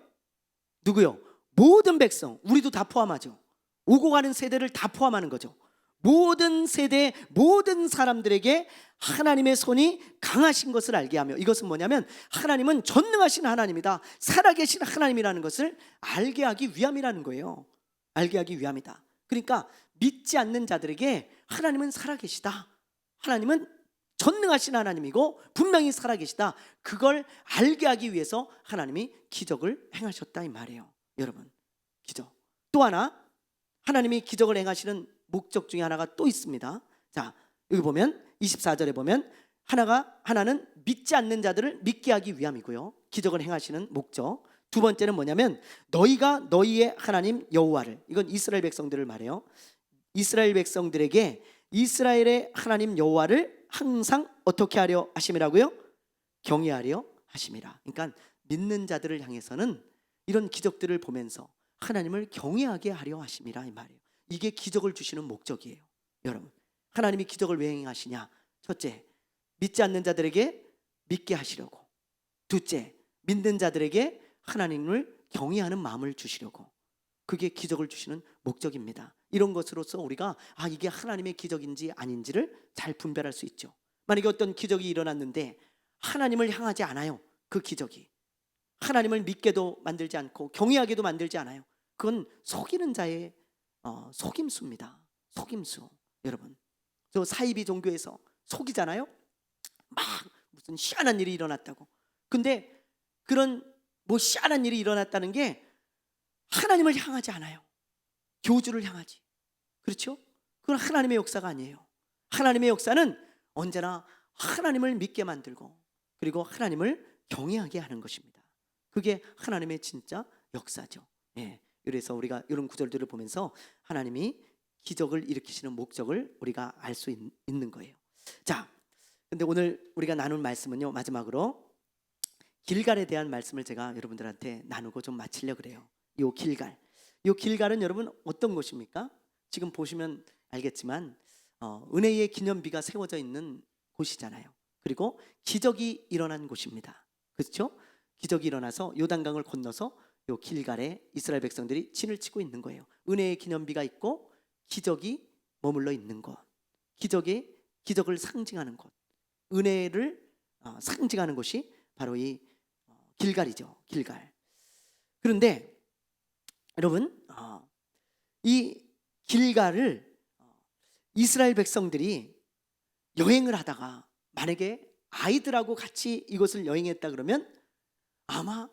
모든 백성, 우리도 다 포함하죠. 오고 가는 세대를 다 포함하는 거죠. 모든 세대, 모든 사람들에게 하나님의 손이 강하신 것을 알게 하며, 이것은 뭐냐면 하나님은 전능하신 하나님이다, 살아계신 하나님이라는 것을 알게 하기 위함이라는 거예요. 알게 하기 위함이다. 그러니까 믿지 않는 자들에게 하나님은 살아계시다, 하나님은 전능하신 하나님이고 분명히 살아계시다, 그걸 알게 하기 위해서 하나님이 기적을 행하셨다 이 말이에요. 여러분, 기적. 또 하나 하나님이 기적을 행하시는 목적 중에 하나가 또 있습니다. 자, 여기 보면 24절에 보면 하나는 믿지 않는 자들을 믿게 하기 위함이고요, 기적을 행하시는 목적. 두 번째는 뭐냐면 너희가 너희의 하나님 여호와를, 이건 이스라엘 백성들을 말해요. 이스라엘 백성들에게 이스라엘의 하나님 여호와를 항상 어떻게 하려 하심이라고요? 경외하려 하심이라. 그러니까 믿는 자들을 향해서는 이런 기적들을 보면서 하나님을 경외하게 하려 하심이라 이 말이에요. 이게 기적을 주시는 목적이에요. 여러분, 하나님이 기적을 왜 행하시냐? 첫째, 믿지 않는 자들에게 믿게 하시려고. 둘째, 믿는 자들에게 하나님을 경외하는 마음을 주시려고. 그게 기적을 주시는 목적입니다. 이런 것으로서 우리가 이게 하나님의 기적인지 아닌지를 잘 분별할 수 있죠. 만약에 어떤 기적이 일어났는데 하나님을 향하지 않아요. 그 기적이 하나님을 믿게도 만들지 않고 경외하게도 만들지 않아요. 그건 속이는 자의 속임수입니다. 속임수. 여러분, 저 사이비 종교에서 속이잖아요. 막 무슨 희한한 일이 일어났다고. 근데 그런 희한한 일이 일어났다는 게 하나님을 향하지 않아요. 교주를 향하지. 그렇죠? 그건 하나님의 역사가 아니에요. 하나님의 역사는 언제나 하나님을 믿게 만들고 그리고 하나님을 경외하게 하는 것입니다. 그게 하나님의 진짜 역사죠. 그래서 우리가 이런 구절들을 보면서 하나님이 기적을 일으키시는 목적을 우리가 알 수 있는 거예요. 자, 근데 오늘 우리가 나눈 말씀은요, 마지막으로 길갈에 대한 말씀을 제가 여러분들한테 나누고 좀 마치려 그래요. 요 길갈은 여러분 어떤 곳입니까? 지금 보시면 알겠지만 은혜의 기념비가 세워져 있는 곳이잖아요. 그리고 기적이 일어난 곳입니다. 그렇죠? 기적이 일어나서 요단강을 건너서 요 길갈에 이스라엘 백성들이 진을 치고 있는 거예요. 은혜의 기념비가 있고 기적이 머물러 있는 곳, 기적을 상징하는 곳, 은혜를 상징하는 곳이 바로 이 길갈이죠. 길갈. 그런데 여러분, 이 길갈을 이스라엘 백성들이 여행을 하다가 만약에 아이들하고 같이 이곳을 여행했다 그러면 아마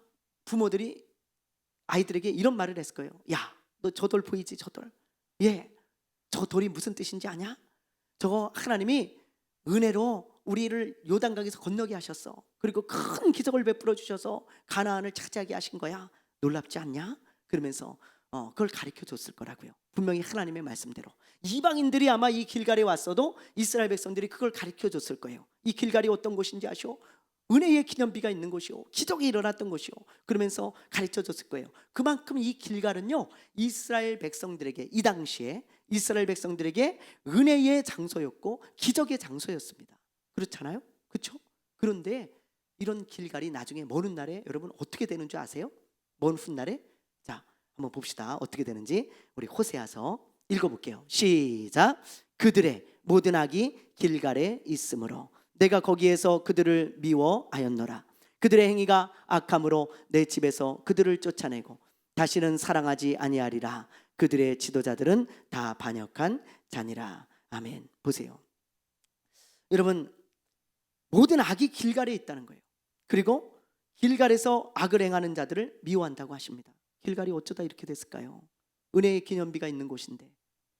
부모들이 아이들에게 이런 말을 했을 거예요. 야, 너 저 돌 보이지? 저 돌. 예, 저 돌이 무슨 뜻인지 아냐? 저거 하나님이 은혜로 우리를 요단강에서 건너게 하셨어. 그리고 큰 기적을 베풀어 주셔서 가나안을 차지하게 하신 거야. 놀랍지 않냐? 그러면서 그걸 가르쳐 줬을 거라고요. 분명히 하나님의 말씀대로 이방인들이 아마 이 길갈에 왔어도 이스라엘 백성들이 그걸 가르쳐 줬을 거예요. 이 길갈이 어떤 곳인지 아시오? 은혜의 기념비가 있는 곳이요, 기적이 일어났던 곳이요, 그러면서 가르쳐 줬을 거예요. 그만큼 이 길갈은요, 이스라엘 백성들에게, 이 당시에 이스라엘 백성들에게 은혜의 장소였고 기적의 장소였습니다. 그렇잖아요? 그렇죠? 그런데 이런 길갈이 나중에 먼 훗날에 여러분 어떻게 되는 줄 아세요? 먼 훗날에, 자, 한번 봅시다. 어떻게 되는지 우리 호세아서 읽어볼게요. 시작. 그들의 모든 악이 길갈에 있으므로 내가 거기에서 그들을 미워하였노라. 그들의 행위가 악함으로 내 집에서 그들을 쫓아내고 다시는 사랑하지 아니하리라. 그들의 지도자들은 다 반역한 자니라. 아멘. 보세요, 여러분, 모든 악이 길갈에 있다는 거예요. 그리고 길갈에서 악을 행하는 자들을 미워한다고 하십니다. 길갈이 어쩌다 이렇게 됐을까요? 은혜의 기념비가 있는 곳인데,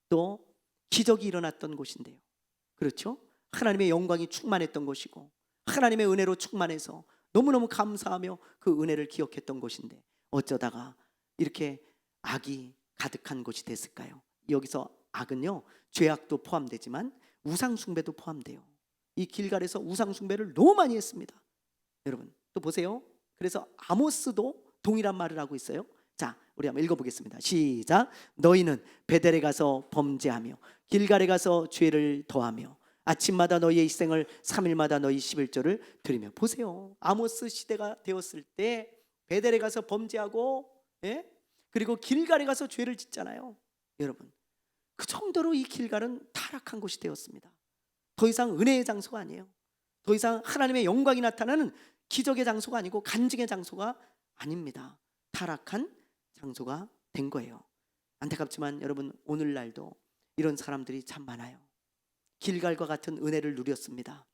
또 기적이 일어났던 곳인데요. 그렇죠? 하나님의 영광이 충만했던 곳이고 하나님의 은혜로 충만해서 너무너무 감사하며 그 은혜를 기억했던 곳인데 어쩌다가 이렇게 악이 가득한 곳이 됐을까요? 여기서 악은요, 죄악도 포함되지만 우상숭배도 포함돼요. 이 길갈에서 우상숭배를 너무 많이 했습니다. 여러분 또 보세요. 그래서 아모스도 동일한 말을 하고 있어요. 자, 우리 한번 읽어보겠습니다. 시작. 너희는 베델에 가서 범죄하며 길갈에 가서 죄를 더하며 아침마다 너희의 일생을 3일마다 너희 11조를 드리며. 보세요, 아모스 시대가 되었을 때 베델에 가서 범죄하고, 예? 그리고 길갈에 가서 죄를 짓잖아요. 여러분, 그 정도로 이 길갈은 타락한 곳이 되었습니다. 더 이상 은혜의 장소가 아니에요. 더 이상 하나님의 영광이 나타나는 기적의 장소가 아니고 간증의 장소가 아닙니다. 타락한 장소가 된 거예요. 안타깝지만 여러분, 오늘날도 이런 사람들이 참 많아요. 길갈과 같은 은혜를 누렸습니다.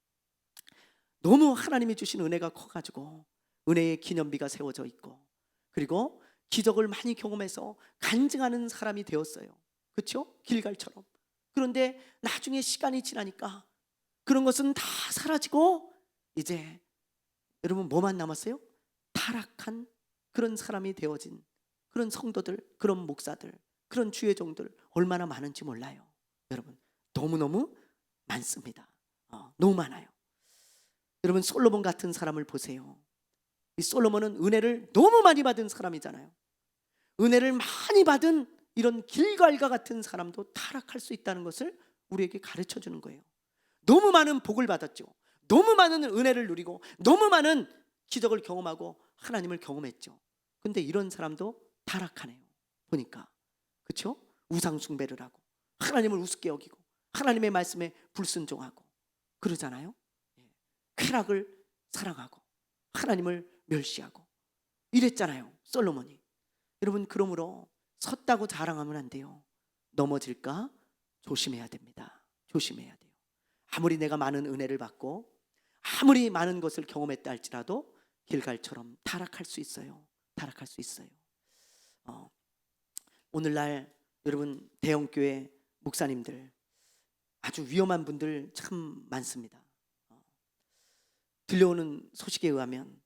너무 하나님이 주신 은혜가 커가지고 은혜의 기념비가 세워져 있고, 그리고 기적을 많이 경험해서 간증하는 사람이 되었어요. 그렇죠? 길갈처럼. 그런데 나중에 시간이 지나니까 그런 것은 다 사라지고 이제 여러분 뭐만 남았어요? 타락한 그런 사람이 되어진 그런 성도들, 그런 목사들, 그런 주의 종들 얼마나 많은지 몰라요. 여러분, 너무너무 많습니다. 너무 많아요. 여러분, 솔로몬 같은 사람을 보세요. 이 솔로몬은 은혜를 너무 많이 받은 사람이잖아요. 은혜를 많이 받은 이런 길갈과 같은 사람도 타락할 수 있다는 것을 우리에게 가르쳐 주는 거예요. 너무 많은 복을 받았죠. 너무 많은 은혜를 누리고 너무 많은 기적을 경험하고 하나님을 경험했죠. 근데 이런 사람도 타락하네요. 보니까. 그렇죠? 우상 숭배를 하고 하나님을 우습게 여기고 하나님의 말씀에 불순종하고 그러잖아요. 쾌락을 사랑하고 하나님을 멸시하고 이랬잖아요, 솔로몬이. 여러분, 그러므로 섰다고 자랑하면 안 돼요. 넘어질까 조심해야 됩니다. 조심해야 돼요. 아무리 내가 많은 은혜를 받고 아무리 많은 것을 경험했다 할지라도 길갈처럼 타락할 수 있어요. 타락할 수 있어요. 오늘날 여러분, 대형교회 목사님들 아주 위험한 분들 참 많습니다. 들려오는 소식에 의하면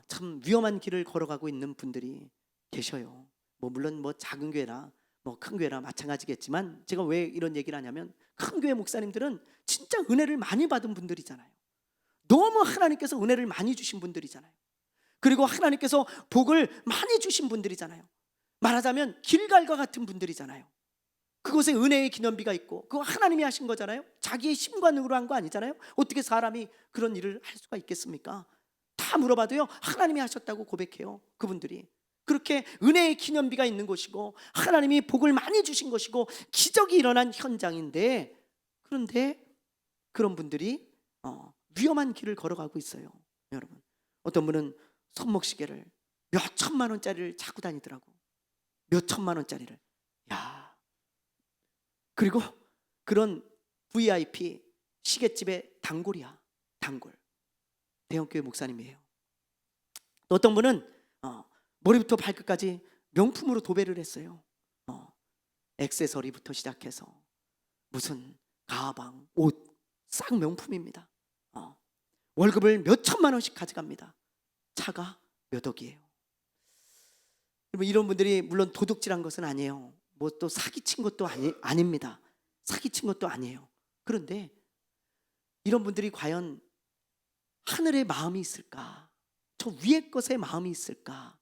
참 위험한 길을 걸어가고 있는 분들이 계셔요. 물론 작은 교회나 뭐 큰 교회나 마찬가지겠지만 제가 왜 이런 얘기를 하냐면 큰 교회 목사님들은 진짜 은혜를 많이 받은 분들이잖아요. 너무 하나님께서 은혜를 많이 주신 분들이잖아요. 그리고 하나님께서 복을 많이 주신 분들이잖아요. 말하자면 길갈과 같은 분들이잖아요. 그곳에 은혜의 기념비가 있고 그거 하나님이 하신 거잖아요. 자기의 힘과 능으로 한 거 아니잖아요. 어떻게 사람이 그런 일을 할 수가 있겠습니까? 다 물어봐도요, 하나님이 하셨다고 고백해요. 그분들이 그렇게 은혜의 기념비가 있는 곳이고 하나님이 복을 많이 주신 것이고 기적이 일어난 현장인데, 그런데 그런 분들이 위험한 길을 걸어가고 있어요. 여러분, 어떤 분은 손목시계를 몇 천만 원짜리를 차고 다니더라고. 몇 천만 원짜리를. 야, 그리고 그런 VIP 시계집의 단골이야. 단골. 대형교회 목사님이에요. 또 어떤 분은 머리부터 발끝까지 명품으로 도배를 했어요. 액세서리부터 시작해서 무슨 가방, 옷 싹 명품입니다. 월급을 몇 천만 원씩 가져갑니다. 차가 몇 억이에요. 이런 분들이 물론 도둑질한 것은 아니에요. 뭐 또 사기친 것도 아닙니다. 사기친 것도 아니에요. 그런데 이런 분들이 과연 하늘의 마음이 있을까? 저 위의 것에 마음이 있을까?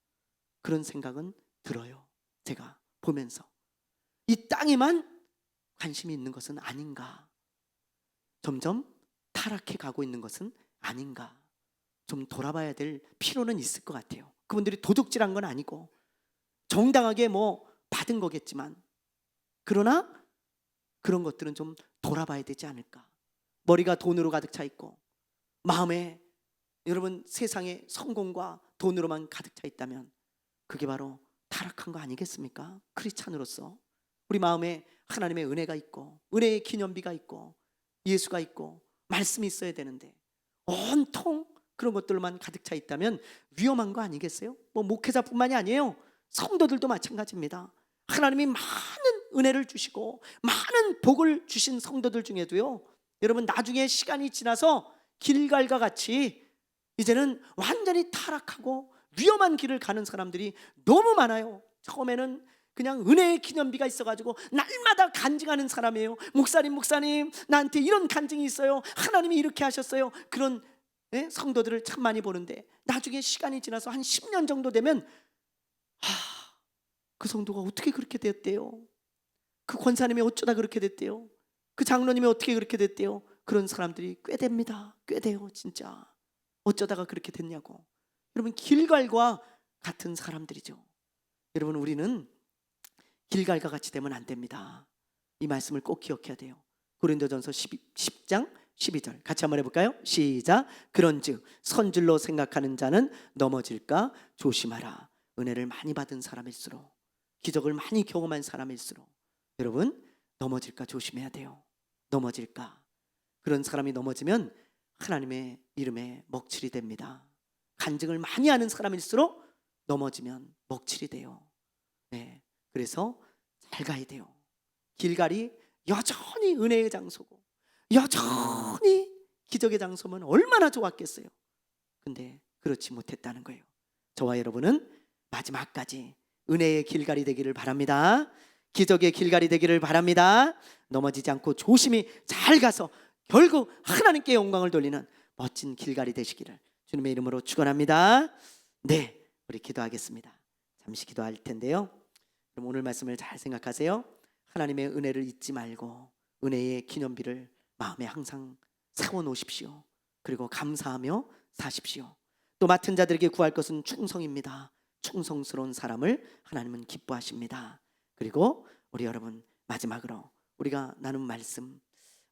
그런 생각은 들어요. 제가 보면서 이 땅에만 관심이 있는 것은 아닌가? 점점 타락해 가고 있는 것은 아닌가? 좀 돌아봐야 될 필요는 있을 것 같아요. 그분들이 도둑질한 건 아니고 정당하게 뭐 받은 거겠지만, 그러나 그런 것들은 좀 돌아봐야 되지 않을까? 머리가 돈으로 가득 차 있고 마음에 여러분 세상에 성공과 돈으로만 가득 차 있다면 그게 바로 타락한 거 아니겠습니까? 크리스찬으로서 우리 마음에 하나님의 은혜가 있고 은혜의 기념비가 있고 예수가 있고 말씀이 있어야 되는데 온통 그런 것들만 가득 차 있다면 위험한 거 아니겠어요? 뭐 목회자뿐만이 아니에요. 성도들도 마찬가지입니다. 하나님이 많은 은혜를 주시고 많은 복을 주신 성도들 중에도요, 여러분 나중에 시간이 지나서 길갈과 같이 이제는 완전히 타락하고 위험한 길을 가는 사람들이 너무 많아요. 처음에는 그냥 은혜의 기념비가 있어가지고 날마다 간증하는 사람이에요. 목사님 나한테 이런 간증이 있어요. 하나님이 이렇게 하셨어요. 그런 성도들을 참 많이 보는데 나중에 시간이 지나서 한 10년 정도 되면 그 성도가 어떻게 그렇게 됐대요? 그 권사님이 어쩌다 그렇게 됐대요? 그 장로님이 어떻게 그렇게 됐대요? 그런 사람들이 꽤 됩니다. 꽤 돼요. 진짜 어쩌다가 그렇게 됐냐고. 여러분 길갈과 같은 사람들이죠. 여러분 우리는 길갈과 같이 되면 안 됩니다. 이 말씀을 꼭 기억해야 돼요. 고린도전서 10장 12절 같이 한번 해볼까요? 시작. 그런즉 선줄로 생각하는 자는 넘어질까 조심하라. 은혜를 많이 받은 사람일수록, 기적을 많이 경험한 사람일수록 여러분 넘어질까 조심해야 돼요. 넘어질까. 그런 사람이 넘어지면 하나님의 이름에 먹칠이 됩니다. 간증을 많이 하는 사람일수록 넘어지면 먹칠이 돼요. 네, 그래서 잘 가야 돼요. 길갈이 여전히 은혜의 장소고 여전히 기적의 장소면 얼마나 좋았겠어요. 근데 그렇지 못했다는 거예요. 저와 여러분은 마지막까지 은혜의 길갈이 되기를 바랍니다. 기적의 길갈이 되기를 바랍니다. 넘어지지 않고 조심히 잘 가서 결국 하나님께 영광을 돌리는 멋진 길갈이 되시기를 주님의 이름으로 축원합니다. 네, 우리 기도하겠습니다. 잠시 기도할 텐데요, 그럼 오늘 말씀을 잘 생각하세요. 하나님의 은혜를 잊지 말고 은혜의 기념비를 마음에 항상 세워놓으십시오. 그리고 감사하며 사십시오. 또 맡은 자들에게 구할 것은 충성입니다. 충성스러운 사람을 하나님은 기뻐하십니다. 그리고 우리 여러분 마지막으로 우리가 나눈 말씀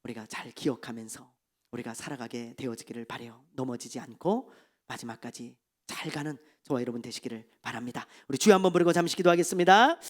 우리가 잘 기억하면서 우리가 살아가게 되어지기를 바라요. 넘어지지 않고 마지막까지 잘 가는 저와 여러분 되시기를 바랍니다. 우리 주여 한번 부르고 잠시 기도하겠습니다.